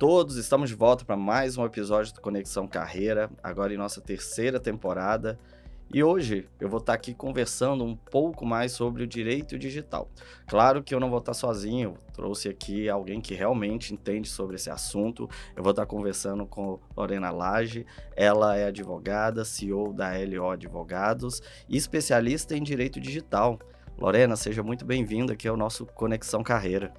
todos, estamos de volta para mais um episódio do Conexão Carreira, agora em nossa terceira temporada. E hoje eu vou estar aqui conversando um pouco mais sobre o direito digital. Claro que eu não vou estar sozinho, trouxe aqui alguém que realmente entende sobre esse assunto. Eu vou estar conversando com Lorena Lage, ela é advogada, CEO da LO Advogados e especialista em direito digital. Lorena, seja muito bem-vinda aqui ao nosso Conexão Carreira.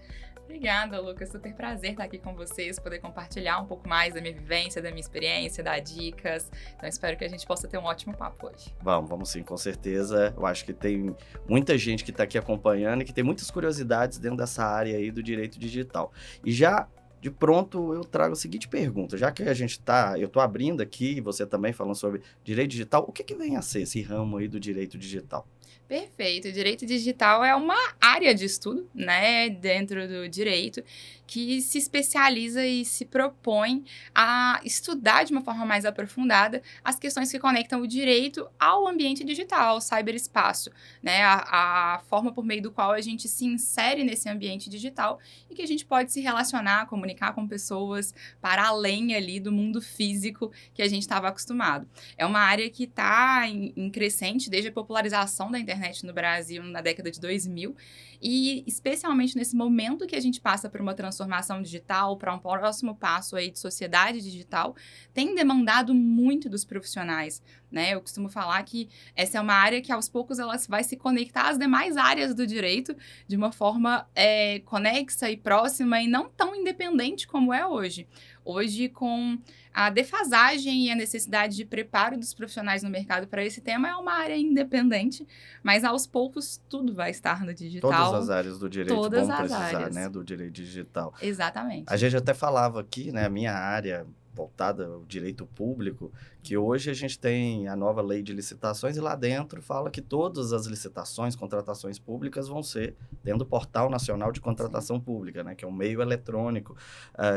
Obrigada, Lucas. Super prazer estar aqui com vocês, poder compartilhar um pouco mais da minha vivência, da minha experiência, dar dicas. Então, espero que a gente possa ter um ótimo papo hoje. Vamos sim, com certeza. Eu acho que tem muita gente que está aqui acompanhando e que tem muitas curiosidades dentro dessa área aí do direito digital. E já de pronto eu trago a seguinte pergunta, já que eu estou abrindo aqui, você também falando sobre direito digital, o que vem a ser esse ramo aí do direito digital? Perfeito. O direito digital é uma área de estudo, né, dentro do direito, que se especializa e se propõe a estudar de uma forma mais aprofundada as questões que conectam o direito ao ambiente digital, ao ciberespaço, né, a forma por meio do qual a gente se insere nesse ambiente digital e que a gente pode se relacionar, comunicar com pessoas para além ali do mundo físico que a gente estava acostumado. É uma área que está em crescente desde a popularização da internet no Brasil na década de 2000 e especialmente nesse momento que a gente passa por uma transformação digital, para um próximo passo aí de sociedade digital, tem demandado muito dos profissionais, né? Eu costumo falar que essa é uma área que aos poucos ela vai se conectar às demais áreas do direito de uma forma conexa e próxima e não tão independente como é hoje. Hoje, com a defasagem e a necessidade de preparo dos profissionais no mercado para esse tema, é uma área independente, mas aos poucos tudo vai estar no digital. Todas as áreas do direito Todas vão as precisar, áreas. né, do direito digital. Exatamente. A gente até falava aqui, né, a minha área voltada ao direito público, que hoje a gente tem a nova lei de licitações e lá dentro fala que todas as licitações, contratações públicas vão ser dentro do Portal Nacional de Contratação Pública, né, que é um meio eletrônico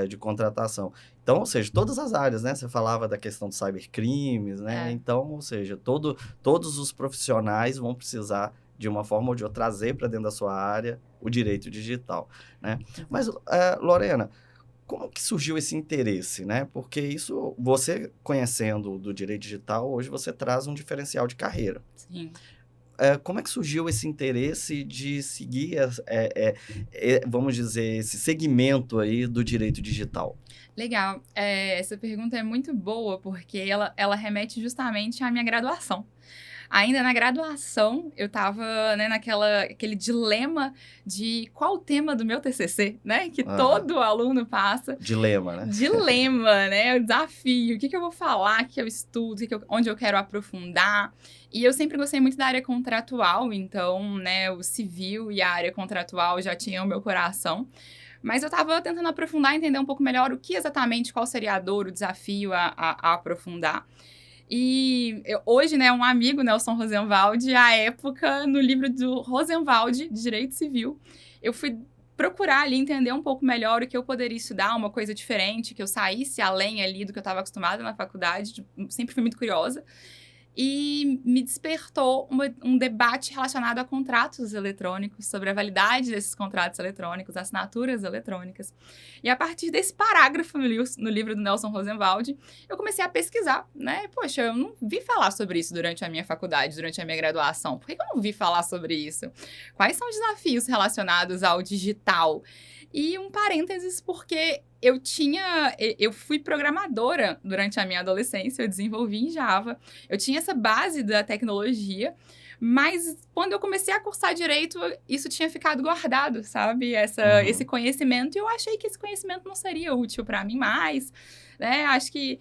de contratação. Então, ou seja, todas as áreas, né, você falava da questão dos cybercrimes, né, então, ou seja, todos os profissionais vão precisar de uma forma ou de outra trazer para dentro da sua área o direito digital, né? Mas, Lorena, como que surgiu esse interesse, né? Porque isso, você conhecendo do direito digital, hoje você traz um diferencial de carreira. Sim. Como é que surgiu esse interesse de seguir, vamos dizer, esse segmento aí do direito digital? Legal. Essa pergunta é muito boa, porque ela remete justamente à minha graduação. Ainda na graduação, eu estava, né, aquele dilema de qual o tema do meu TCC, né? Que todo aluno passa. Dilema, né? Dilema, né? O desafio. O que eu vou falar, que eu estudo, onde eu quero aprofundar. E eu sempre gostei muito da área contratual, então, né, o civil e a área contratual já tinham o meu coração. Mas eu estava tentando aprofundar, entender um pouco melhor o que exatamente, qual seria a dor, o desafio a aprofundar. E hoje, né, um amigo, Nelson Rosenwald, à época, no livro do Rosenwald, de Direito Civil, eu fui procurar ali entender um pouco melhor o que eu poderia estudar, uma coisa diferente, que eu saísse além ali do que eu estava acostumada na faculdade, sempre fui muito curiosa. E me despertou um debate relacionado a contratos eletrônicos, sobre a validade desses contratos eletrônicos, assinaturas eletrônicas. E a partir desse parágrafo no livro do Nelson Rosenwald, eu comecei a pesquisar, né? Poxa, eu não vi falar sobre isso durante a minha faculdade, durante a minha graduação. Por que eu não vi falar sobre isso? Quais são os desafios relacionados ao digital? E um parênteses, porque eu fui programadora durante a minha adolescência, eu desenvolvi em Java, eu tinha essa base da tecnologia, mas quando eu comecei a cursar direito, isso tinha ficado guardado, sabe? Esse conhecimento, e eu achei que esse conhecimento não seria útil para mim mais, né? Acho que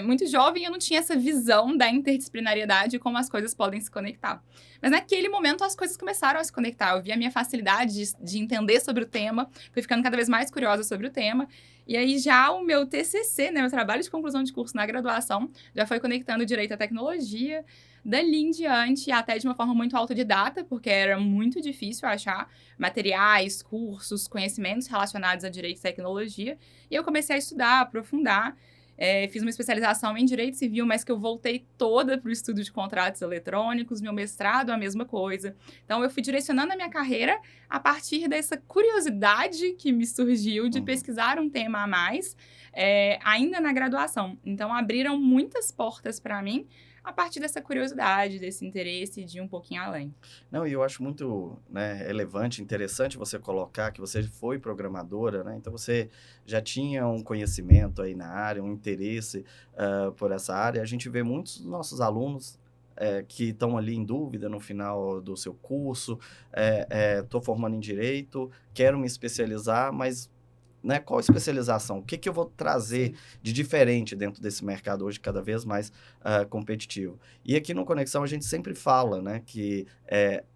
muito jovem eu não tinha essa visão da interdisciplinariedade e como as coisas podem se conectar. Mas naquele momento as coisas começaram a se conectar. Eu vi a minha facilidade de entender sobre o tema, fui ficando cada vez mais curiosa sobre o tema. E aí já o meu TCC, né, meu trabalho de conclusão de curso na graduação, já foi conectando direito à tecnologia. Dali em diante, até de uma forma muito autodidata, porque era muito difícil achar materiais, cursos, conhecimentos relacionados a direito e tecnologia. E eu comecei a estudar, aprofundar. Fiz uma especialização em Direito Civil, mas que eu voltei toda para o estudo de contratos eletrônicos, meu mestrado a mesma coisa. Então, eu fui direcionando a minha carreira a partir dessa curiosidade que me surgiu de pesquisar um tema a mais, ainda na graduação. Então, abriram muitas portas para mim a partir dessa curiosidade, desse interesse de ir um pouquinho além. Não, e eu acho muito, né, relevante, interessante você colocar que você foi programadora, né? Então, você já tinha um conhecimento aí na área, um interesse por essa área. A gente vê muitos dos nossos alunos que estão ali em dúvida no final do seu curso, estou formando em Direito, quero me especializar, mas... Né? Qual especialização? O que eu vou trazer de diferente dentro desse mercado hoje cada vez mais competitivo? E aqui no Conexão a gente sempre fala, né, que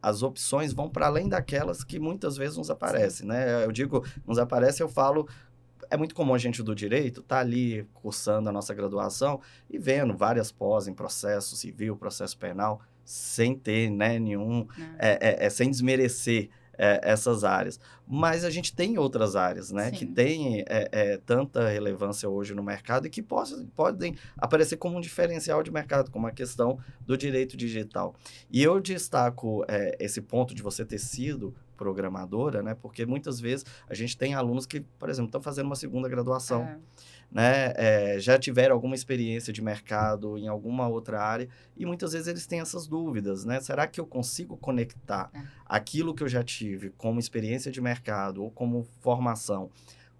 as opções vão para além daquelas que muitas vezes nos aparecem. Né? Eu digo, nos aparece, eu falo... É muito comum a gente do direito estar ali cursando a nossa graduação e vendo várias pós em processo civil, processo penal, sem ter, né, nenhum... sem desmerecer essas áreas. Mas a gente tem outras áreas, né? Que têm tanta relevância hoje no mercado e que podem aparecer como um diferencial de mercado, como a questão do direito digital. E eu destaco esse ponto de você ter sido programadora, né? Porque muitas vezes a gente tem alunos que, por exemplo, estão fazendo uma segunda graduação, né? Já tiveram alguma experiência de mercado em alguma outra área e muitas vezes eles têm essas dúvidas, né? Será que eu consigo conectar aquilo que eu já tive como experiência de mercado ou como formação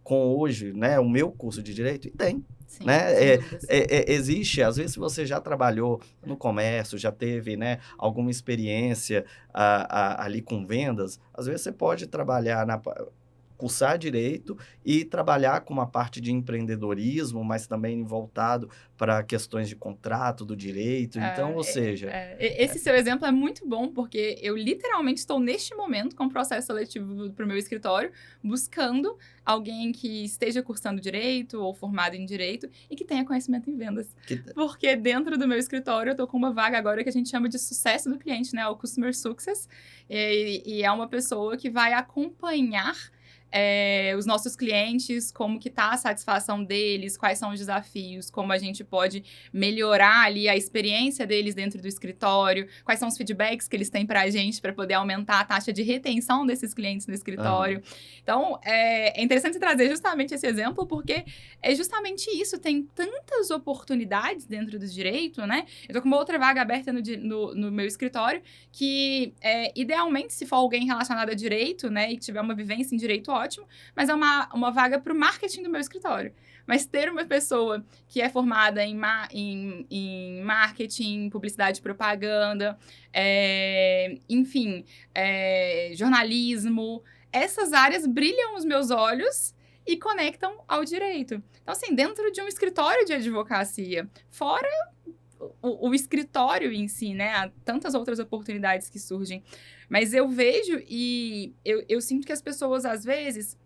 com hoje, né, o meu curso de Direito? E tem. Sim, né? Existe, às vezes você já trabalhou no comércio, já teve, né, alguma experiência ali com vendas, às vezes você pode trabalhar cursar Direito e trabalhar com uma parte de empreendedorismo, mas também voltado para questões de contrato do direito. Então, ou seja... Esse seu exemplo é muito bom, porque eu literalmente estou neste momento com o processo seletivo para o meu escritório, buscando alguém que esteja cursando Direito ou formado em Direito e que tenha conhecimento em vendas. Porque dentro do meu escritório eu estou com uma vaga agora que a gente chama de sucesso do cliente, né? O Customer Success. E é uma pessoa que vai acompanhar os nossos clientes, como que está a satisfação deles, quais são os desafios, como a gente pode melhorar ali a experiência deles dentro do escritório, quais são os feedbacks que eles têm para a gente para poder aumentar a taxa de retenção desses clientes no escritório. Então, é interessante trazer justamente esse exemplo, porque é justamente isso, tem tantas oportunidades dentro do direito, né? Eu estou com uma outra vaga aberta no meu escritório, que idealmente, se for alguém relacionado a direito, né, e tiver uma vivência em direito, ótimo, mas é uma vaga para o marketing do meu escritório. Mas ter uma pessoa que é formada em marketing, publicidade e propaganda, enfim, jornalismo, essas áreas brilham os meus olhos e conectam ao direito. Então, assim, dentro de um escritório de advocacia, fora o escritório em si, né? Há tantas outras oportunidades que surgem. Mas eu vejo e eu sinto que as pessoas, às vezes,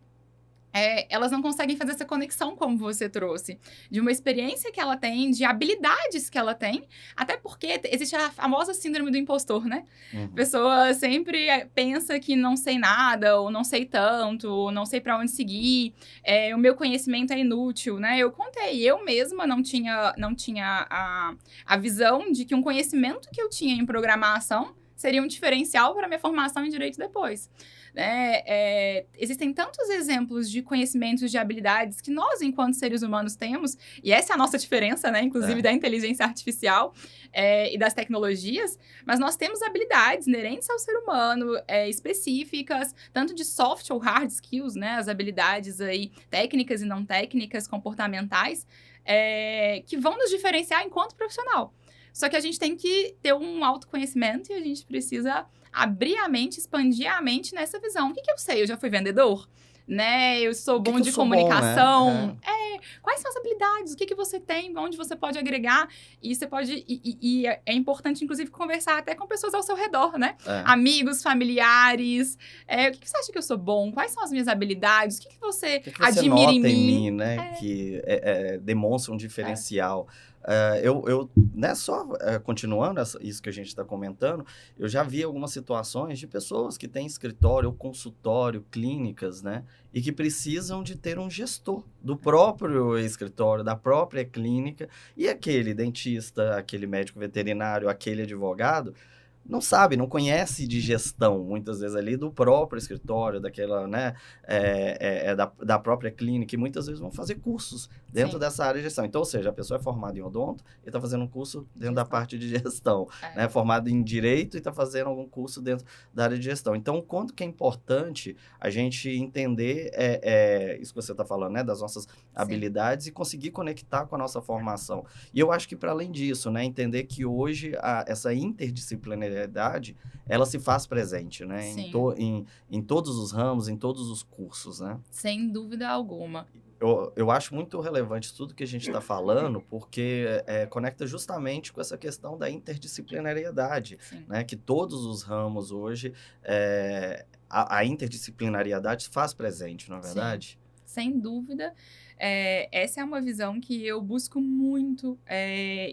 elas não conseguem fazer essa conexão como você trouxe. De uma experiência que ela tem, de habilidades que ela tem. Até porque existe a famosa síndrome do impostor, né? A pessoa sempre pensa que não sei nada, ou não sei tanto, ou não sei para onde seguir. O meu conhecimento é inútil, né? Eu contei, eu mesma não tinha a visão de que um conhecimento que eu tinha em programação seria um diferencial para a minha formação em direito depois. Existem tantos exemplos de conhecimentos, de habilidades que nós, enquanto seres humanos, temos, e essa é a nossa diferença, né, inclusive da inteligência artificial e das tecnologias, mas nós temos habilidades inerentes ao ser humano, específicas, tanto de soft ou hard skills, né, as habilidades aí, técnicas e não técnicas, comportamentais, que vão nos diferenciar enquanto profissional. Só que a gente tem que ter um autoconhecimento e a gente precisa abrir a mente, expandir a mente nessa visão. O que eu sei? Eu já fui vendedor? Né? Eu sou bom de comunicação. Bom, né? Quais são as habilidades? O que você tem? Onde você pode agregar? E você pode... E é importante, inclusive, conversar até com pessoas ao seu redor, né? Amigos, familiares. O que você acha que eu sou bom? Quais são as minhas habilidades? O que você admira em mim? Né? Que demonstra um diferencial. Continuando isso que a gente está comentando, eu já vi algumas situações de pessoas que têm escritório ou consultório, clínicas, né? e que precisam de ter um gestor do próprio escritório, da própria clínica, e aquele dentista, aquele médico veterinário, aquele advogado, não sabe, não conhece de gestão, muitas vezes ali, do próprio escritório, daquela, né, da própria clínica, e muitas vezes vão fazer cursos dentro Sim. dessa área de gestão. Então, ou seja, a pessoa é formada em odonto e está fazendo um curso dentro da Gestão. parte de gestão, É. né, formada em direito e está fazendo algum curso dentro da área de gestão. Então, o quanto que é importante a gente entender isso que você está falando, né, das nossas habilidades e conseguir conectar com a nossa formação. E eu acho que, para além disso, né, entender que hoje essa interdisciplinariedade, ela se faz presente, né? Sim. Em todos os ramos, em todos os cursos, né? Sem dúvida alguma. Eu acho muito relevante tudo que a gente está falando, porque conecta justamente com essa questão da interdisciplinariedade, Sim. né? Que todos os ramos hoje, a interdisciplinariedade se faz presente, não é verdade? Sem dúvida. Essa é uma visão que eu busco muito,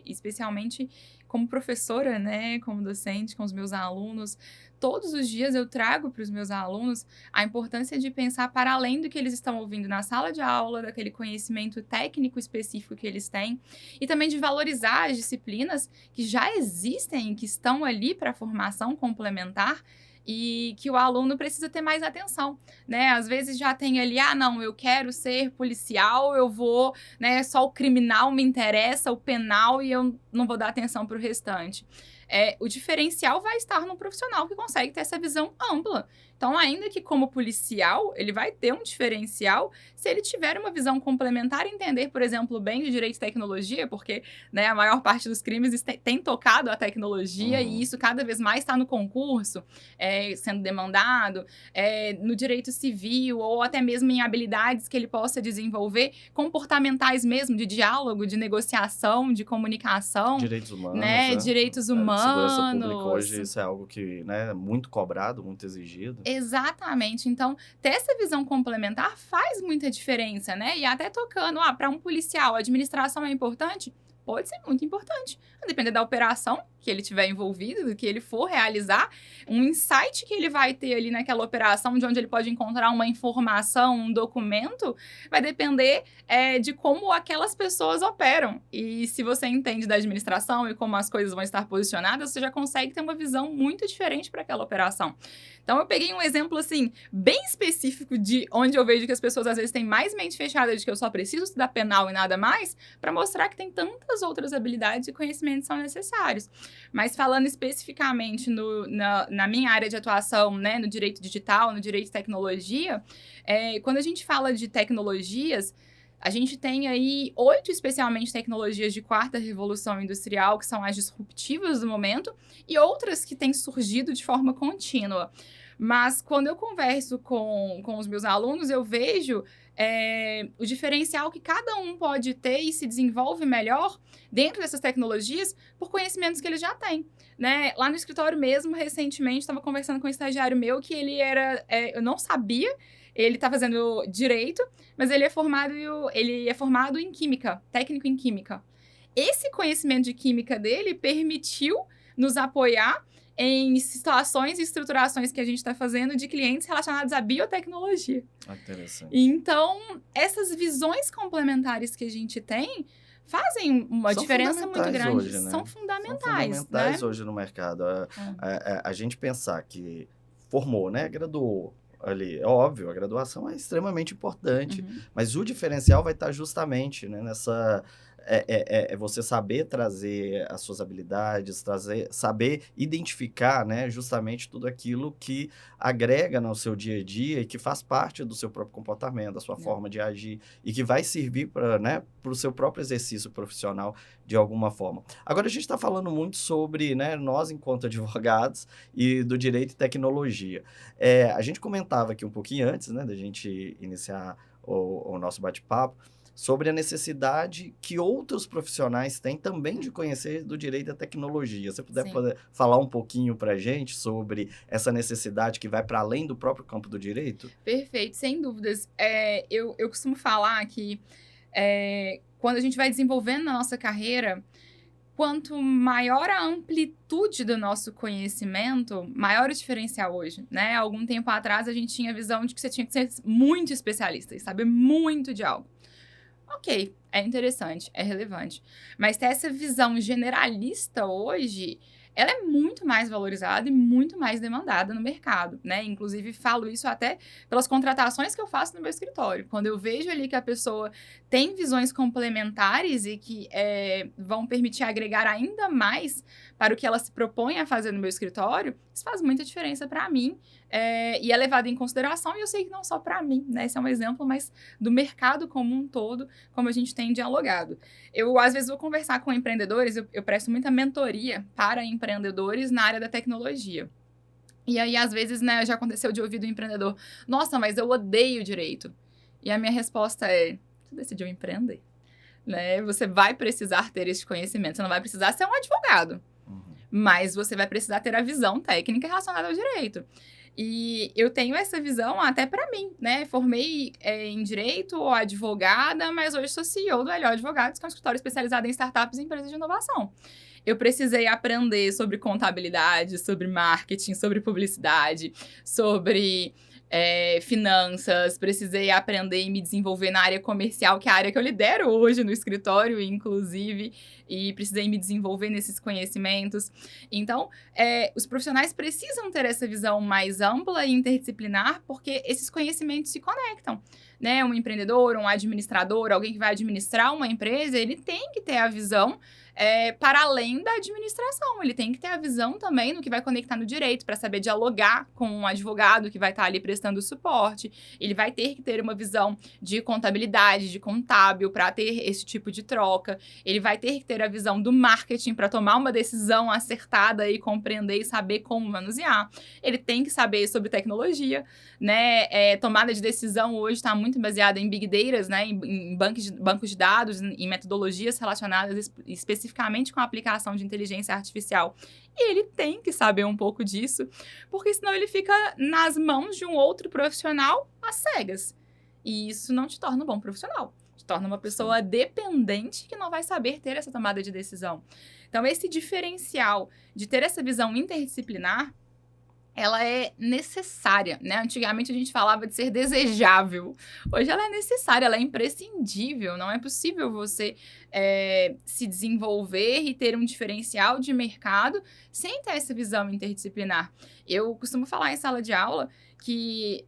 especialmente como professora, né, como docente, com os meus alunos. Todos os dias eu trago para os meus alunos a importância de pensar para além do que eles estão ouvindo na sala de aula, daquele conhecimento técnico específico que eles têm, e também de valorizar as disciplinas que já existem e que estão ali para a formação complementar, e que o aluno precisa ter mais atenção, né? Às vezes já tem ali, não, eu quero ser policial, eu vou, né, só o criminal me interessa, o penal, e eu não vou dar atenção para o restante. O diferencial vai estar no profissional que consegue ter essa visão ampla. Então, ainda que como policial, ele vai ter um diferencial se ele tiver uma visão complementar e entender, por exemplo, bem de direito e tecnologia, porque, né, a maior parte dos crimes tem tocado a tecnologia, e isso cada vez mais está no concurso, sendo demandado, no direito civil, ou até mesmo em habilidades que ele possa desenvolver, comportamentais mesmo, de diálogo, de negociação, de comunicação. Direitos humanos, né? Direitos A área de segurança humanos. pública hoje, isso é algo que, né, é muito cobrado, muito exigido. Exatamente. Então, ter essa visão complementar faz muita diferença, né? E até tocando, para um policial, a administração é importante? Pode ser muito importante. A depender da operação que ele tiver envolvido, do que ele for realizar, um insight que ele vai ter ali naquela operação, de onde ele pode encontrar uma informação, um documento, vai depender de como aquelas pessoas operam. E se você entende da administração e como as coisas vão estar posicionadas, você já consegue ter uma visão muito diferente para aquela operação. Então, eu peguei um exemplo, assim, bem específico de onde eu vejo que as pessoas, às vezes, têm mais mente fechada de que eu só preciso estudar penal e nada mais, para mostrar que tem tantas outras habilidades e conhecimentos que são necessários. Mas falando especificamente na minha área de atuação, né, no direito digital, no direito de tecnologia, quando a gente fala de tecnologias, a gente tem aí 8, especialmente, tecnologias de quarta revolução industrial, que são as disruptivas do momento, e outras que têm surgido de forma contínua. Mas quando eu converso com os meus alunos, eu vejo o diferencial que cada um pode ter e se desenvolve melhor dentro dessas tecnologias por conhecimentos que eles já têm, né? Lá no escritório mesmo, recentemente, estava conversando com um estagiário meu que ele eu não sabia, ele está fazendo direito, mas ele é formado em química, técnico em química. Esse conhecimento de química dele permitiu nos apoiar em situações e estruturações que a gente está fazendo de clientes relacionados à biotecnologia. Interessante. Então, essas visões complementares que a gente tem fazem uma diferença muito grande. Hoje, né? São fundamentais. São fundamentais, né? hoje no mercado. A gente pensar que formou, né? Graduou ali. É óbvio, a graduação é extremamente importante, mas o diferencial vai estar justamente, né, nessa... você saber trazer as suas habilidades, saber identificar, né, justamente tudo aquilo que agrega no seu dia a dia e que faz parte do seu próprio comportamento, da sua forma de agir, e que vai servir para, né, o seu próprio exercício profissional de alguma forma. Agora, a gente está falando muito sobre, né, nós enquanto advogados e do direito e tecnologia. A gente comentava aqui um pouquinho antes, né, da gente iniciar o nosso bate-papo, sobre a necessidade que outros profissionais têm também de conhecer do direito da tecnologia. Se você puder falar um pouquinho para a gente sobre essa necessidade que vai para além do próprio campo do direito? Perfeito, sem dúvidas. Eu costumo falar que quando a gente vai desenvolvendo na nossa carreira, quanto maior a amplitude do nosso conhecimento, maior o diferencial hoje, né? Algum tempo atrás, a gente tinha a visão de que você tinha que ser muito especialista e saber muito de algo. Ok, é interessante, é relevante. Mas ter essa visão generalista hoje, ela é muito mais valorizada e muito mais demandada no mercado, né? Inclusive, falo isso até pelas contratações que eu faço no meu escritório. Quando eu vejo ali que a pessoa tem visões complementares e que vão permitir agregar ainda mais para o que ela se propõe a fazer no meu escritório, isso faz muita diferença para mim. E é levado em consideração, e eu sei que não só para mim, né? Esse é um exemplo, mas do mercado como um todo, como a gente tem dialogado. Eu, às vezes, vou conversar com empreendedores, eu presto muita mentoria para empreendedores na área da tecnologia. E aí, às vezes, né, já aconteceu de ouvir do empreendedor, nossa, mas eu odeio direito. E a minha resposta é, você decidiu empreender, né? Você vai precisar ter esse conhecimento, você não vai precisar ser um advogado, mas você vai precisar ter a visão técnica relacionada ao direito. E eu tenho essa visão até para mim, né? Formei em Direito ou advogada, mas hoje sou CEO do Elio Advogados, que é um escritório especializado em startups e empresas de inovação. Eu precisei aprender sobre contabilidade, sobre marketing, sobre publicidade, sobre finanças, precisei aprender e me desenvolver na área comercial, que é a área que eu lidero hoje no escritório, inclusive, e precisei me desenvolver nesses conhecimentos. Então, os profissionais precisam ter essa visão mais ampla e interdisciplinar, porque esses conhecimentos se conectam, né? Um empreendedor, um administrador, alguém que vai administrar uma empresa, ele tem que ter a visão para além da administração. Ele tem que ter a visão também no que vai conectar no direito, para saber dialogar com um advogado que vai estar ali prestando suporte. Ele vai ter que ter uma visão de contabilidade, de contábil, para ter esse tipo de troca. Ele vai ter que ter a visão do marketing para tomar uma decisão acertada e compreender e saber como manusear. Ele tem que saber sobre tecnologia, né? Tomada de decisão hoje está muito baseada em big data, né? Em bancos de dados, em metodologias relacionadas especificamente com a aplicação de inteligência artificial. E ele tem que saber um pouco disso, porque senão ele fica nas mãos de um outro profissional às cegas. E isso não te torna um bom profissional. Te torna uma pessoa dependente que não vai saber ter essa tomada de decisão. Então, esse diferencial de ter essa visão interdisciplinar, ela é necessária, né? Antigamente a gente falava de ser desejável. Hoje ela é necessária, ela é imprescindível. Não é possível você se desenvolver e ter um diferencial de mercado sem ter essa visão interdisciplinar. Eu costumo falar em sala de aula que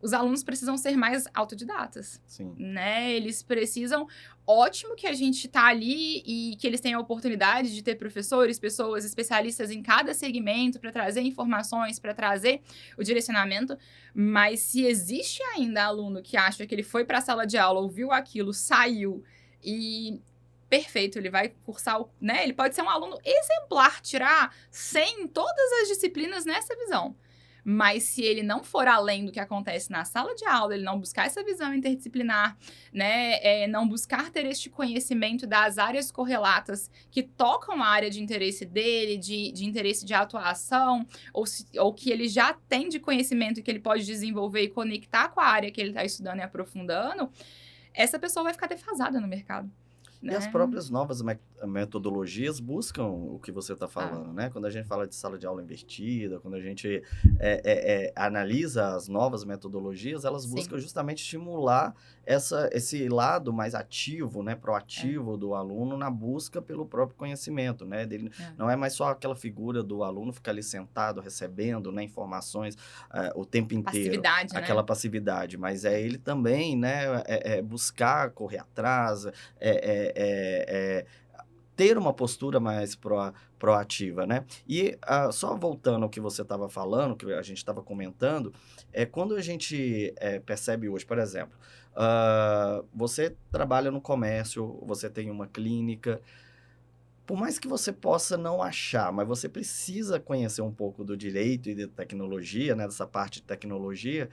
os alunos precisam ser mais autodidatas. Sim. Né? Eles precisam... Ótimo que a gente está ali e que eles tenham a oportunidade de ter professores, pessoas especialistas em cada segmento para trazer informações, para trazer o direcionamento, mas se existe ainda aluno que acha que ele foi para a sala de aula, ouviu aquilo, saiu e... Perfeito, ele vai cursar, né? Ele pode ser um aluno exemplar, tirar 100 em todas as disciplinas nessa visão. Mas se ele não for além do que acontece na sala de aula, ele não buscar essa visão interdisciplinar, né, não buscar ter este conhecimento das áreas correlatas que tocam a área de interesse dele, de interesse de atuação, ou que ele já tem de conhecimento que ele pode desenvolver e conectar com a área que ele está estudando e aprofundando, essa pessoa vai ficar defasada no mercado. E as próprias novas metodologias buscam o que você está falando, né? Quando a gente fala de sala de aula invertida, quando a gente analisa as novas metodologias, elas buscam justamente estimular esse lado mais ativo, né? Proativo do aluno na busca pelo próprio conhecimento, né? Não é mais só aquela figura do aluno ficar ali sentado, recebendo, né, informações o tempo inteiro. Passividade, aquela passividade, mas é ele também, né? Buscar correr atrás, ter uma postura mais proativa, né? E só voltando ao que você estava falando, que a gente estava comentando, quando a gente percebe hoje, por exemplo, você trabalha no comércio, você tem uma clínica, por mais que você possa não achar, mas você precisa conhecer um pouco do direito e de tecnologia, né, dessa parte de tecnologia,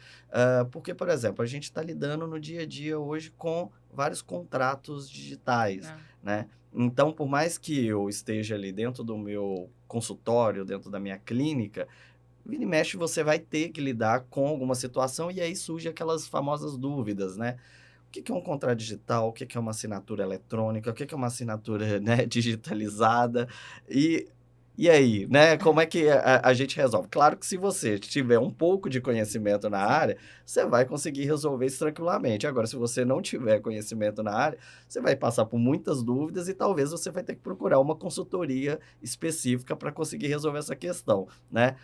porque, por exemplo, a gente está lidando no dia a dia hoje com vários contratos digitais, né? Então, por mais que eu esteja ali dentro do meu consultório, dentro da minha clínica, vira e mexe você vai ter que lidar com alguma situação e aí surge aquelas famosas dúvidas, né? O que é um contrato digital, o que é uma assinatura eletrônica, o que é uma assinatura, né, digitalizada, e aí, né, como é que a gente resolve? Claro que se você tiver um pouco de conhecimento na área, você vai conseguir resolver isso tranquilamente. Agora, se você não tiver conhecimento na área, você vai passar por muitas dúvidas e talvez você vai ter que procurar uma consultoria específica para conseguir resolver essa questão, né?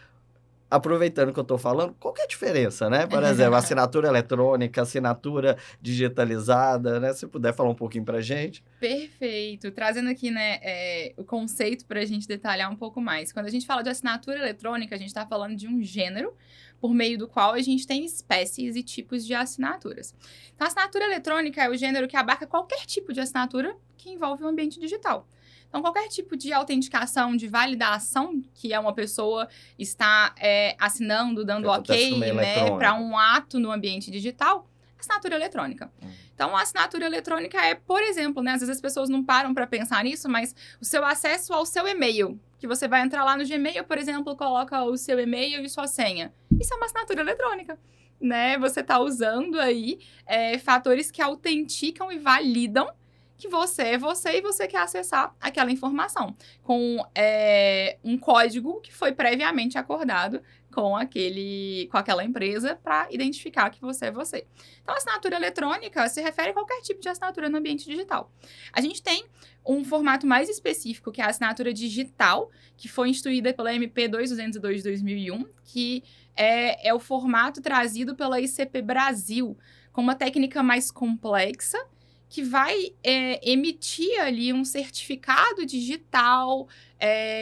Aproveitando que eu estou falando, qual que é a diferença, né? Por exemplo, assinatura eletrônica, assinatura digitalizada, né? Se puder falar um pouquinho para a gente. Perfeito. Trazendo aqui, né, o conceito para a gente detalhar um pouco mais. Quando a gente fala de assinatura eletrônica, a gente está falando de um gênero por meio do qual a gente tem espécies e tipos de assinaturas. Então, a assinatura eletrônica é o gênero que abarca qualquer tipo de assinatura que envolve o ambiente digital. Então, qualquer tipo de autenticação, de validação que uma pessoa está assinando, dando ok, né, para um ato no ambiente digital, assinatura eletrônica. Então, a assinatura eletrônica é, por exemplo, né, às vezes as pessoas não param para pensar nisso, mas o seu acesso ao seu e-mail, que você vai entrar lá no Gmail, por exemplo, coloca o seu e-mail e sua senha. Isso é uma assinatura eletrônica, né? Você está usando aí fatores que autenticam e validam que você é você e você quer acessar aquela informação com um código que foi previamente acordado com aquela empresa para identificar que você é você. Então, a assinatura eletrônica se refere a qualquer tipo de assinatura no ambiente digital. A gente tem um formato mais específico, que é a assinatura digital, que foi instituída pela MP 2202 de 2001, que é o formato trazido pela ICP Brasil, com uma técnica mais complexa, que vai emitir ali um certificado digital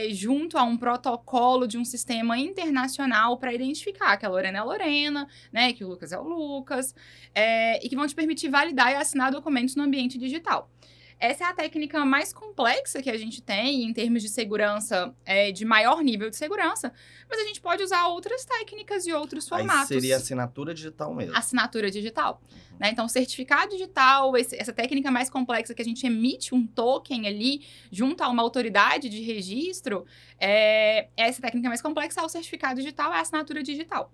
junto a um protocolo de um sistema internacional para identificar que a Lorena é a Lorena, né, que o Lucas é o Lucas, e que vão te permitir validar e assinar documentos no ambiente digital. Essa é a técnica mais complexa que a gente tem em termos de segurança, de maior nível de segurança, mas a gente pode usar outras técnicas e outros formatos. Aí seria assinatura digital mesmo. Assinatura digital. Né? Então, certificado digital, essa técnica mais complexa que a gente emite um token ali junto a uma autoridade de registro, essa técnica mais complexa é o certificado digital, é a assinatura digital.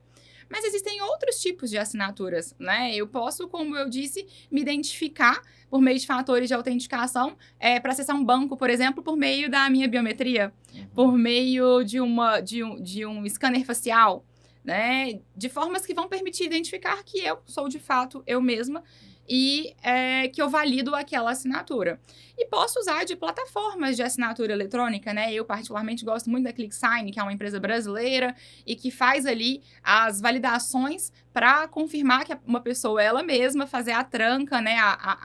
Mas existem outros tipos de assinaturas, né? Eu posso, como eu disse, me identificar por meio de fatores de autenticação para acessar um banco, por exemplo, por meio da minha biometria, por meio de um scanner facial, né? De formas que vão permitir identificar que eu sou, de fato, eu mesma e que eu valido aquela assinatura. E posso usar de plataformas de assinatura eletrônica, né? Eu, particularmente, gosto muito da ClickSign, que é uma empresa brasileira e que faz ali as validações para confirmar que uma pessoa, ela mesma, fazer a tranca, né?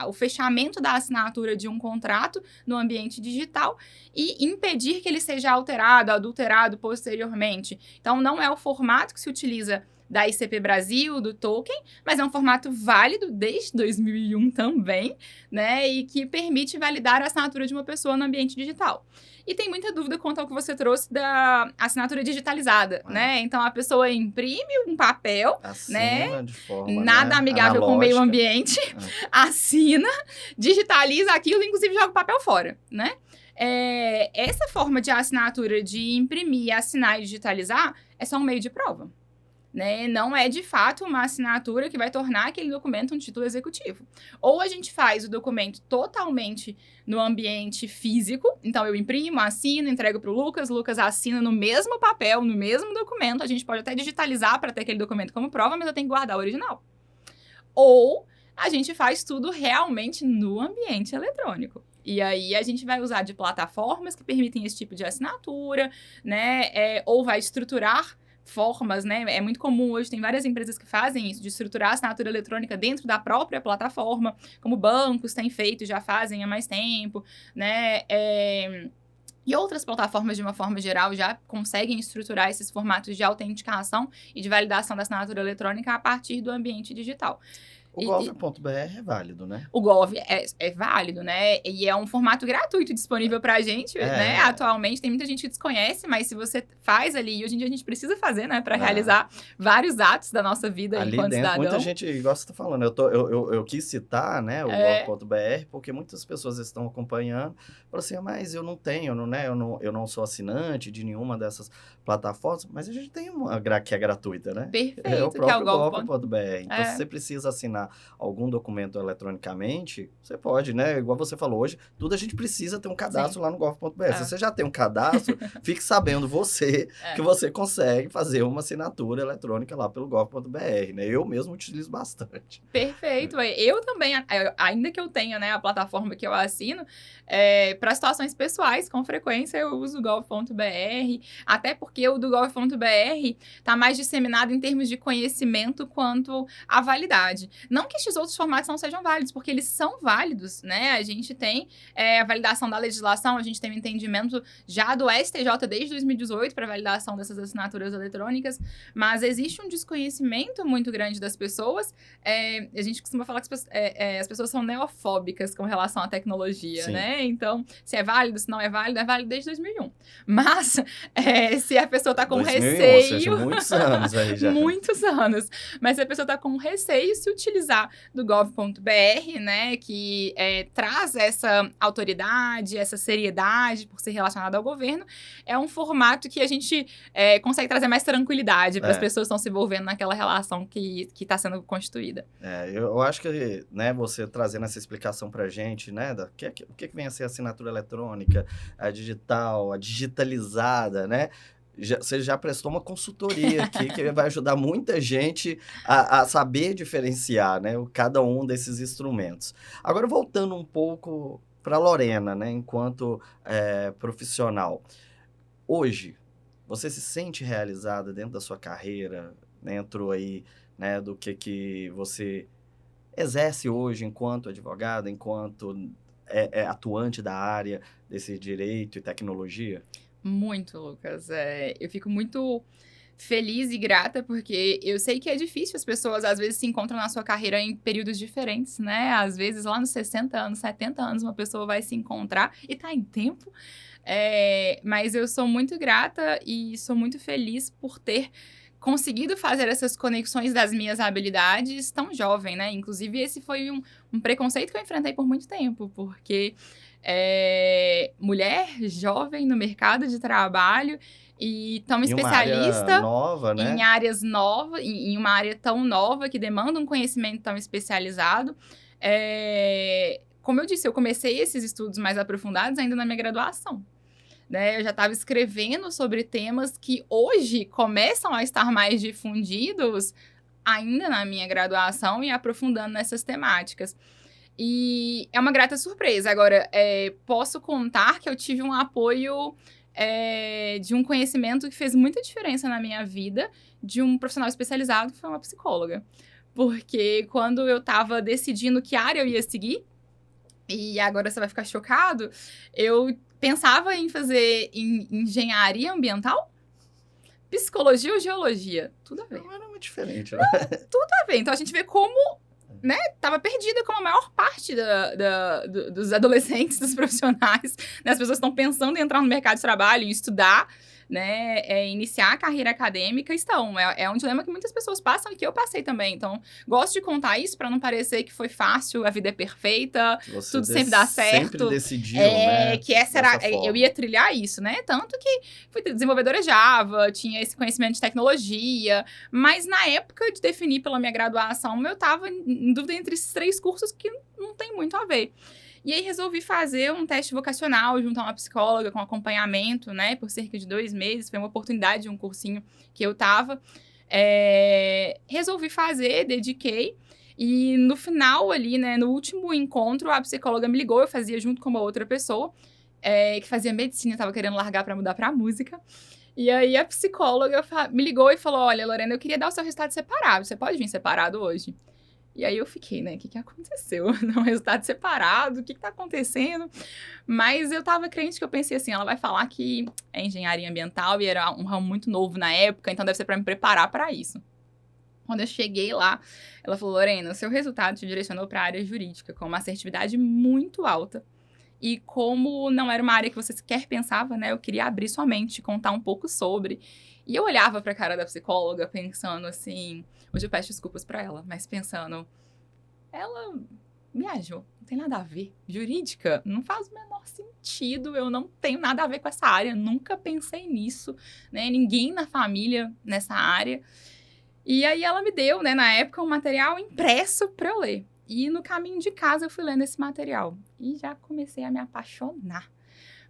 O fechamento da assinatura de um contrato no ambiente digital e impedir que ele seja alterado, adulterado posteriormente. Então, não é o formato que se utiliza da ICP Brasil, do token, mas é um formato válido desde 2001 também, né? E que permite validar a assinatura de uma pessoa no ambiente digital. E tem muita dúvida quanto ao que você trouxe da assinatura digitalizada, né? Então, a pessoa imprime um papel, assina, né? De forma, nada amigável analógica com o meio ambiente, assina, digitaliza aquilo, inclusive joga o papel fora, né? Essa forma de assinatura de imprimir, assinar e digitalizar é só um meio de prova. Né? Não é, de fato, uma assinatura que vai tornar aquele documento um título executivo. Ou a gente faz o documento totalmente no ambiente físico, então eu imprimo, assino, entrego para o Lucas assina no mesmo papel, no mesmo documento, a gente pode até digitalizar para ter aquele documento como prova, mas eu tenho que guardar o original. Ou a gente faz tudo realmente no ambiente eletrônico. E aí, a gente vai usar de plataformas que permitem esse tipo de assinatura, né? Ou vai estruturar formas, né? É muito comum hoje, tem várias empresas que fazem isso, de estruturar a assinatura eletrônica dentro da própria plataforma, como bancos têm feito, já fazem há mais tempo, né? E outras plataformas, de uma forma geral, já conseguem estruturar esses formatos de autenticação e de validação da assinatura eletrônica a partir do ambiente digital. O gov.br é válido, né? O Gov é válido, né? E é um formato gratuito disponível pra gente, né? Atualmente, tem muita gente que desconhece, mas se você faz ali, e hoje em dia a gente precisa fazer, né? Pra realizar vários atos da nossa vida ali enquanto dentro, cidadão. Muita gente, igual você tá falando, eu quis citar, né, o gov.br, porque muitas pessoas estão acompanhando, falam assim, mas eu não tenho, né? Eu não sou assinante de nenhuma dessas plataformas, mas a gente tem uma que é gratuita, né? Perfeito, É o que é o próprio gov.br. Então, se você precisa assinar assinar algum documento eletronicamente, você pode, né? Igual você falou hoje, tudo a gente precisa ter um cadastro lá no gov.br. Se você já tem um cadastro, fique sabendo que você consegue fazer uma assinatura eletrônica lá pelo gov.br, né? Eu mesmo utilizo bastante. Perfeito. Eu também, ainda que eu tenha, né, a plataforma que eu assino, para situações pessoais, com frequência eu uso o gov.br, até porque o do gov.br está mais disseminado em termos de conhecimento quanto à validade. Não que estes outros formatos não sejam válidos, porque eles são válidos, né? A gente tem a validação da legislação, a gente tem um entendimento já do STJ desde 2018 para validação dessas assinaturas eletrônicas, mas existe um desconhecimento muito grande das pessoas. A gente costuma falar que as pessoas são neofóbicas com relação à tecnologia, Sim. né? Então, se é válido, se não é válido desde 2001. Mas, se a pessoa tá com 2001, receio... ou seja, muitos anos aí já. Muitos anos. Mas se a pessoa tá com receio, se utilizar do gov.br, né, que traz essa autoridade, essa seriedade por ser relacionado ao governo, é um formato que a gente consegue trazer mais tranquilidade para as pessoas que estão se envolvendo naquela relação que está sendo constituída. Eu acho que, né, você trazendo essa explicação pra gente, né, o que vem a ser a assinatura eletrônica, a digital, a digitalizada, né? Você já prestou uma consultoria aqui que vai ajudar muita gente a saber diferenciar, né, cada um desses instrumentos. Agora, voltando um pouco para a Lorena, né, enquanto profissional. Hoje, você se sente realizada dentro da sua carreira, dentro aí, né, do que você exerce hoje enquanto advogada, enquanto atuante da área desse direito e tecnologia? Muito, Lucas. Eu fico muito feliz e grata, porque eu sei que é difícil, as pessoas às vezes se encontram na sua carreira em períodos diferentes, né? Às vezes lá nos 60 anos, 70 anos, uma pessoa vai se encontrar e tá em tempo. Mas eu sou muito grata e sou muito feliz por ter conseguido fazer essas conexões das minhas habilidades tão jovem, né? Inclusive, esse foi um preconceito que eu enfrentei por muito tempo, porque mulher jovem no mercado de trabalho e tão especialista nova, né? em áreas novas, em uma área tão nova que demanda um conhecimento tão especializado. Como eu disse, eu comecei esses estudos mais aprofundados ainda na minha graduação. Né? Eu já estava escrevendo sobre temas que hoje começam a estar mais difundidos ainda na minha graduação e aprofundando nessas temáticas. E é uma grata surpresa. Agora, posso contar que eu tive um apoio de um conhecimento que fez muita diferença na minha vida, de um profissional especializado, que foi uma psicóloga. Porque quando eu estava decidindo que área eu ia seguir, e agora você vai ficar chocado, eu pensava em fazer engenharia ambiental, psicologia ou geologia. Tudo a ver. Não era muito diferente, né? Tudo a ver. Então, a gente vê como, né, tava perdida como a maior parte dos adolescentes, dos profissionais, né? As pessoas estão pensando em entrar no mercado de trabalho, em estudar, né, iniciar a carreira acadêmica, estão. É um dilema que muitas pessoas passam e que eu passei também. Então, gosto de contar isso para não parecer que foi fácil, a vida é perfeita, tudo sempre dá certo. Sempre decidiu, né? Que essa era... Eu ia trilhar isso, né? Tanto que fui desenvolvedora Java, tinha esse conhecimento de tecnologia, mas na época de definir pela minha graduação, eu estava em dúvida entre esses 3 cursos que não tem muito a ver. E aí, resolvi fazer um teste vocacional junto a uma psicóloga com acompanhamento, né? Por cerca de 2 meses. Foi uma oportunidade de um cursinho que eu tava. Resolvi fazer, dediquei. E no final ali, né? No último encontro, a psicóloga me ligou. Eu fazia junto com uma outra pessoa que fazia medicina. Tava querendo largar para mudar pra música. E aí, a psicóloga me ligou e falou, olha, Lorena, eu queria dar o seu resultado separado. Você pode vir separado hoje? E aí eu fiquei, né, o que aconteceu? Um resultado separado, o que tá acontecendo? Mas eu tava crente que eu pensei assim, ela vai falar que é engenharia ambiental e era um ramo muito novo na época, então deve ser para me preparar para isso. Quando eu cheguei lá, ela falou, Lorena, o seu resultado te direcionou para a área jurídica, com uma assertividade muito alta. E como não era uma área que você sequer pensava, né, eu queria abrir sua mente, contar um pouco sobre. E eu olhava pra cara da psicóloga pensando assim... Hoje eu peço desculpas pra ela, mas pensando... Ela viajou, não tem nada a ver. Jurídica não faz o menor sentido, eu não tenho nada a ver com essa área, nunca pensei nisso, né? Ninguém na família nessa área. E aí ela me deu, né, na época, um material impresso para eu ler. E no caminho de casa eu fui lendo esse material. E já comecei a me apaixonar.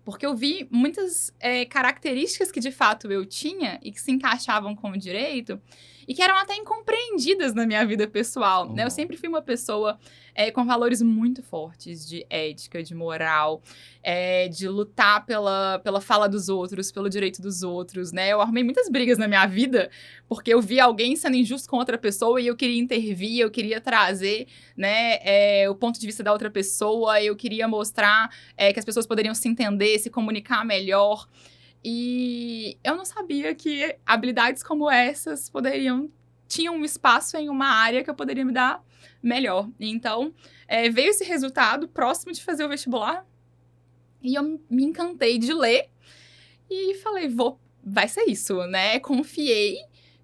Porque eu vi muitas características que, de fato, eu tinha e que se encaixavam com o direito e que eram até incompreendidas na minha vida pessoal, né? Eu sempre fui uma pessoa com valores muito fortes de ética, de moral, de lutar pela fala dos outros, pelo direito dos outros, né? Eu arrumei muitas brigas na minha vida porque eu vi alguém sendo injusto com outra pessoa e eu queria intervir, eu queria trazer, né, o ponto de vista da outra pessoa, eu queria mostrar que as pessoas poderiam se entender, se comunicar melhor. E eu não sabia que habilidades como essas tinham um espaço em uma área que eu poderia me dar melhor. Então, veio esse resultado próximo de fazer o vestibular e eu me encantei de ler e falei, vai ser isso, né? Confiei,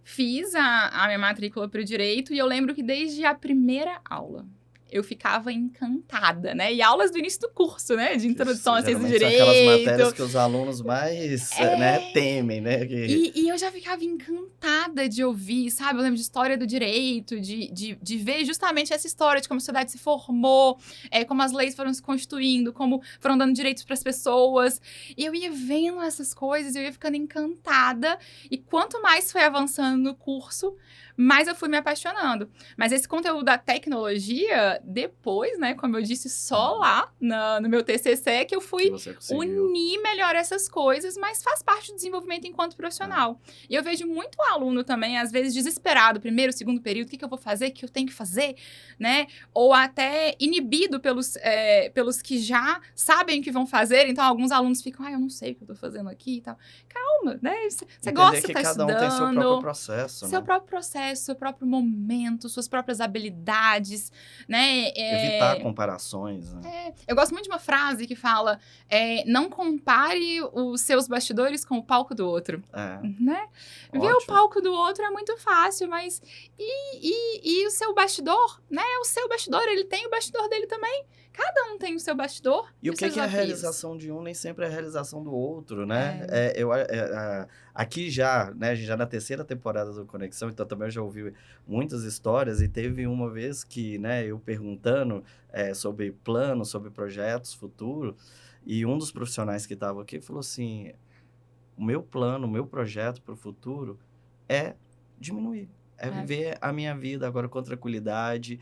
fiz a minha matrícula para o direito e eu lembro que desde a primeira aula eu ficava encantada, né? E aulas do início do curso, né? De introdução à ciência do direito. São aquelas matérias que os alunos mais né, temem, né? E eu já ficava encantada de ouvir, sabe? Eu lembro de história do direito, de ver justamente essa história de como a sociedade se formou, como as leis foram se constituindo, como foram dando direitos para as pessoas. E eu ia vendo essas coisas, eu ia ficando encantada. E quanto mais foi avançando no curso, mais eu fui me apaixonando. Mas esse conteúdo da tecnologia, depois, né, como eu disse, só lá no meu TCC que eu fui unir melhor essas coisas, mas faz parte do desenvolvimento enquanto profissional. E eu vejo muito aluno também, às vezes, desesperado, primeiro, segundo período, o que eu vou fazer, o que eu tenho que fazer, né? Ou até inibido pelos que já sabem o que vão fazer. Então, alguns alunos ficam, eu não sei o que eu tô fazendo aqui e tal. Calma, né? Você gosta de estar estudando. Cada um tem seu próprio processo, seu próprio processo, seu próprio momento, suas próprias habilidades, né? Evitar comparações, né? Eu gosto muito de uma frase que fala, não compare os seus bastidores com o palco do outro, né? Ver o palco do outro é muito fácil, mas e o seu bastidor, né? O seu bastidor, ele tem o bastidor dele também. Cada um tem o seu bastidor. E o que é a realização de um nem sempre é a realização do outro, né? Aqui já, né, já na terceira temporada do Conexão, então também eu já ouvi muitas histórias e teve uma vez que, né, eu perguntando sobre planos, sobre projetos futuros, e um dos profissionais que estava aqui falou assim, o meu plano, o meu projeto para o futuro é diminuir. Viver a minha vida agora com tranquilidade,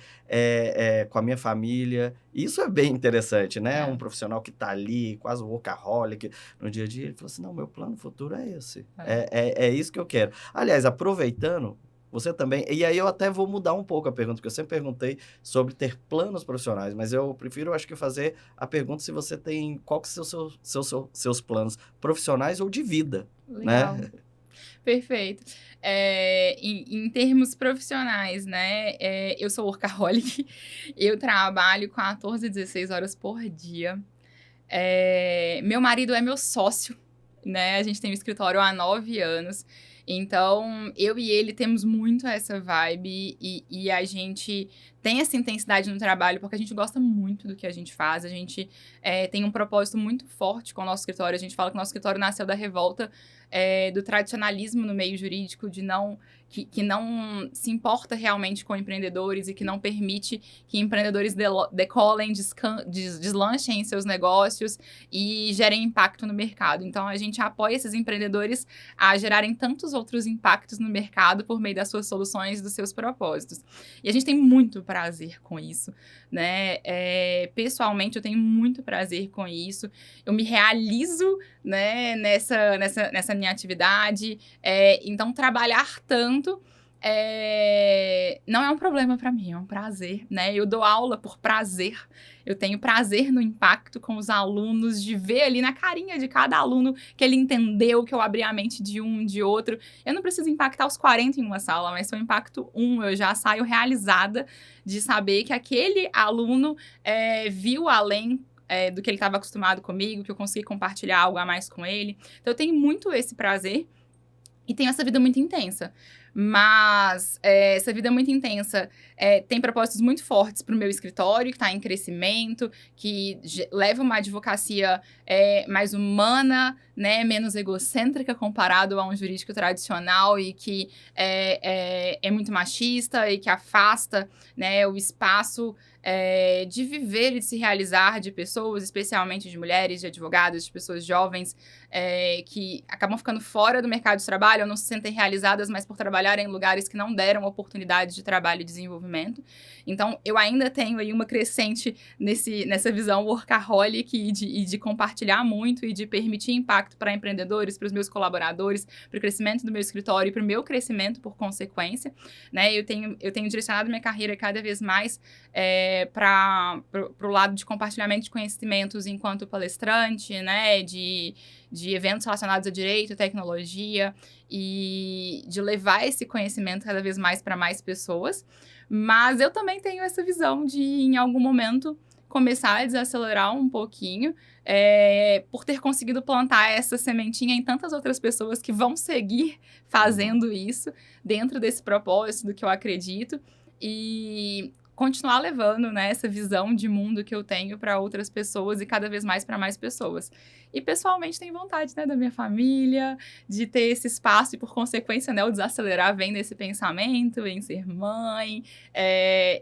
com a minha família. Isso é bem interessante, né? Um profissional que está ali, quase um workaholic no dia a dia. Ele falou assim, não, meu plano futuro é esse. É isso que eu quero. Aliás, aproveitando, você também... E aí eu até vou mudar um pouco a pergunta, porque eu sempre perguntei sobre ter planos profissionais, mas eu prefiro, acho que, fazer a pergunta se você tem... Qual que são seus planos profissionais ou de vida, Legal. Né? Perfeito. Em termos profissionais, né? Eu sou workaholic, eu trabalho 14, 16 horas por dia. Meu marido é meu sócio, né? A gente tem um escritório há 9 anos. Então, eu e ele temos muito essa vibe e a gente tem essa intensidade no trabalho porque a gente gosta muito do que a gente faz. A gente tem um propósito muito forte com o nosso escritório. A gente fala que o nosso escritório nasceu da revolta do tradicionalismo no meio jurídico, que não se importa realmente com empreendedores e que não permite que empreendedores decolem, deslanchem seus negócios e gerem impacto no mercado. Então, a gente apoia esses empreendedores a gerarem tantos outros impactos no mercado por meio das suas soluções e dos seus propósitos. E a gente tem muito prazer com isso, né? Pessoalmente, eu tenho muito prazer com isso. Eu me realizo, né, nessa minha atividade. Então, trabalhar tanto não é um problema para mim, é um prazer, né? Eu dou aula por prazer. Eu tenho prazer no impacto com os alunos, de ver ali na carinha de cada aluno que ele entendeu, que eu abri a mente de um, de outro. Eu não preciso impactar os 40 em uma sala, mas se eu impacto eu já saio realizada de saber que aquele aluno viu além do que ele estava acostumado comigo, que eu consegui compartilhar algo a mais com ele. Então, eu tenho muito esse prazer. E tenho essa vida muito intensa. Mas essa vida muito intensa tem propósitos muito fortes para o meu escritório, que está em crescimento, que leva uma advocacia mais humana, né, menos egocêntrica comparado a um jurídico tradicional e que é muito machista e que afasta, né, o espaço de viver e de se realizar de pessoas, especialmente de mulheres, de advogados, de pessoas jovens, que acabam ficando fora do mercado de trabalho ou não se sentem realizadas, mas por trabalhar em lugares que não deram oportunidade de trabalho e desenvolvimento. Então, eu ainda tenho aí uma crescente nessa visão workaholic e de compartilhar muito e de permitir impacto para empreendedores, para os meus colaboradores, para o crescimento do meu escritório e para o meu crescimento por consequência, né? Eu tenho direcionado minha carreira cada vez mais para o lado de compartilhamento de conhecimentos enquanto palestrante, né? De eventos relacionados a direito, tecnologia e de levar esse conhecimento cada vez mais para mais pessoas. Mas eu também tenho essa visão de, em algum momento, começar a desacelerar um pouquinho, por ter conseguido plantar essa sementinha em tantas outras pessoas que vão seguir fazendo isso dentro desse propósito do que eu acredito e continuar levando, né, essa visão de mundo que eu tenho para outras pessoas e cada vez mais para mais pessoas. E pessoalmente tenho vontade, né, da minha família, de ter esse espaço e por consequência, né, o desacelerar vem desse pensamento, em ser mãe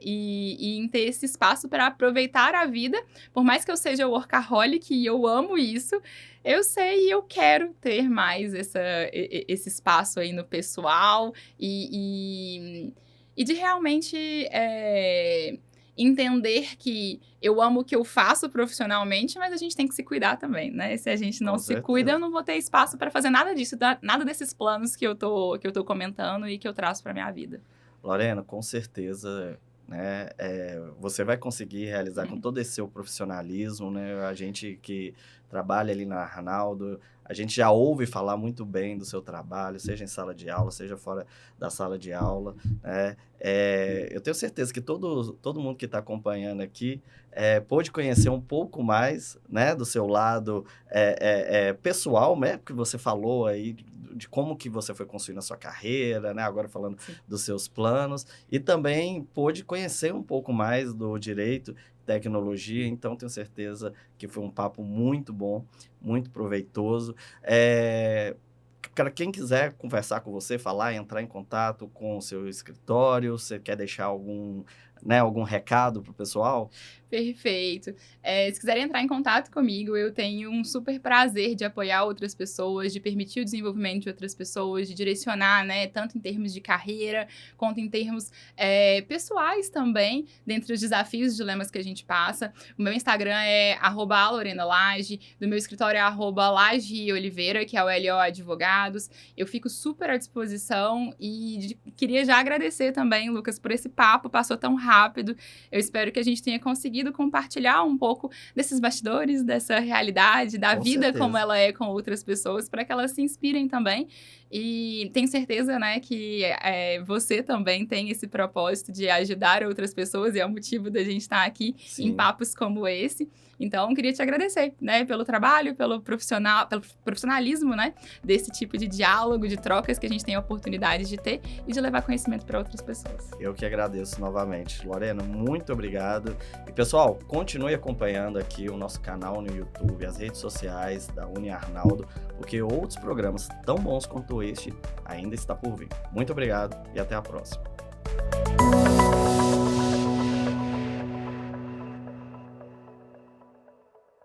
e em ter esse espaço para aproveitar a vida. Por mais que eu seja workaholic e eu amo isso, eu sei e eu quero ter mais esse espaço aí no pessoal e de realmente entender que eu amo o que eu faço profissionalmente, mas a gente tem que se cuidar também, né? Se a gente não se cuida, eu não vou ter espaço para fazer nada disso, nada desses planos que eu tô comentando e que eu traço para minha vida. Lorena, com certeza, né, você vai conseguir realizar com todo esse seu profissionalismo, né? A gente que trabalha ali na Arnaldo, a gente já ouve falar muito bem do seu trabalho, seja em sala de aula, seja fora da sala de aula, né? Eu tenho certeza que todo mundo que está acompanhando aqui pôde conhecer um pouco mais, né, do seu lado pessoal, né? Porque você falou aí de como que você foi construindo a sua carreira, né? Agora falando dos seus planos. E também pôde conhecer um pouco mais do direito, tecnologia. Então, tenho certeza que foi um papo muito bom, muito proveitoso. Para quem quiser conversar com você, falar, entrar em contato com o seu escritório, você quer deixar algum recado para o pessoal? Perfeito. Se quiserem entrar em contato comigo, eu tenho um super prazer de apoiar outras pessoas, de permitir o desenvolvimento de outras pessoas, de direcionar, né, tanto em termos de carreira, quanto em termos pessoais também, dentre os desafios e dilemas que a gente passa. O meu Instagram é @lorenalage, do meu escritório é @lageoliveira, que é o LO Advogados. Eu fico super à disposição e queria já agradecer também, Lucas, por esse papo, passou tão rápido. Eu espero que a gente tenha conseguido compartilhar um pouco desses bastidores, dessa realidade, da vida como ela é com outras pessoas, para que elas se inspirem também. E tenho certeza, né, que você também tem esse propósito de ajudar outras pessoas e é o motivo da gente estar aqui em papos como esse. Então, queria te agradecer, né, pelo trabalho, pelo profissionalismo, né, desse tipo de diálogo, de trocas que a gente tem a oportunidade de ter e de levar conhecimento para outras pessoas. Eu que agradeço novamente. Lorena, muito obrigado. E, pessoal, continue acompanhando aqui o nosso canal no YouTube, as redes sociais da UniArnaldo, porque outros programas tão bons quanto este ainda está por vir. Muito obrigado e até a próxima.